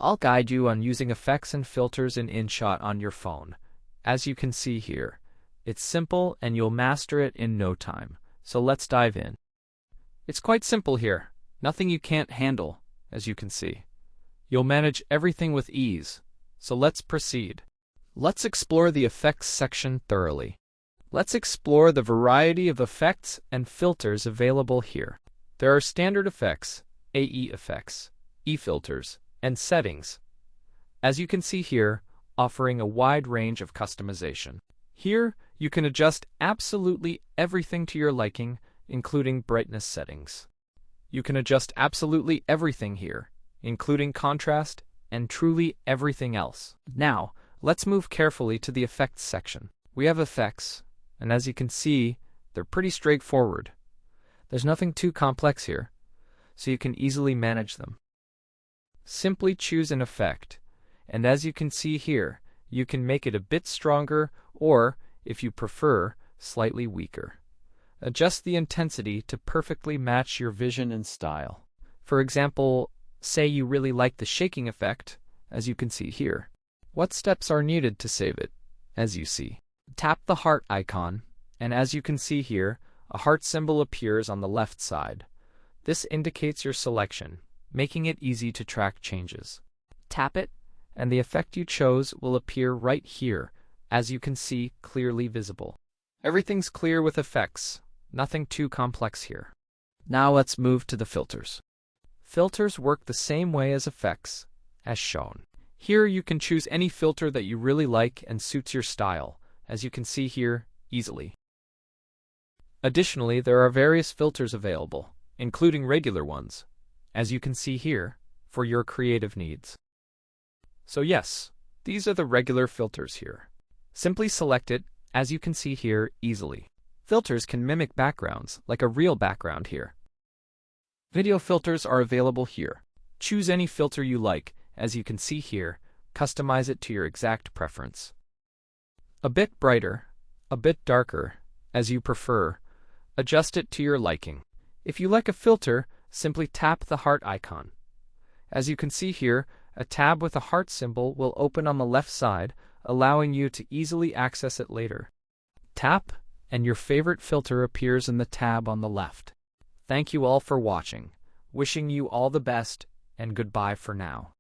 I'll guide you on using effects and filters in InShot on your phone. As you can see here, it's simple and you'll master it in no time. So let's dive in. It's quite simple here. Nothing you can't handle, as you can see. You'll manage everything with ease. So let's proceed. Let's explore the effects section thoroughly. Let's explore the variety of effects and filters available here. There are standard effects, AE effects, E-filters, and settings. As you can see here, offering a wide range of customization. Here, you can adjust absolutely everything to your liking, including brightness settings. You can adjust absolutely everything here, including contrast and truly everything else. Now, let's move carefully to the effects section. We have effects, and as you can see, they're pretty straightforward. There's nothing too complex here, so you can easily manage them. Simply choose an effect, and as you can see here, you can make it a bit stronger or, if you prefer, slightly weaker. Adjust the intensity to perfectly match your vision and style. For example, say you really like the shaking effect, as you can see here. What steps are needed to save it? As you see, tap the heart icon, and as you can see here, a heart symbol appears on the left side. This indicates your selection, making it easy to track changes. Tap it, and the effect you chose will appear right here, as you can see, clearly visible. Everything's clear with effects, nothing too complex here. Now let's move to the filters. Filters work the same way as effects, as shown. Here you can choose any filter that you really like and suits your style, as you can see here, easily. Additionally, there are various filters available, including regular ones, as you can see here, for your creative needs. So yes, these are the regular filters here. Simply select it, as you can see here, easily. Filters can mimic backgrounds, like a real background here. Video filters are available here. Choose any filter you like, as you can see here, customize it to your exact preference. A bit brighter, a bit darker, as you prefer, adjust it to your liking. If you like a filter, simply tap the heart icon. As you can see here, a tab with a heart symbol will open on the left side, allowing you to easily access it later. Tap, and your favorite filter appears in the tab on the left. Thank you all for watching. Wishing you all the best, and goodbye for now.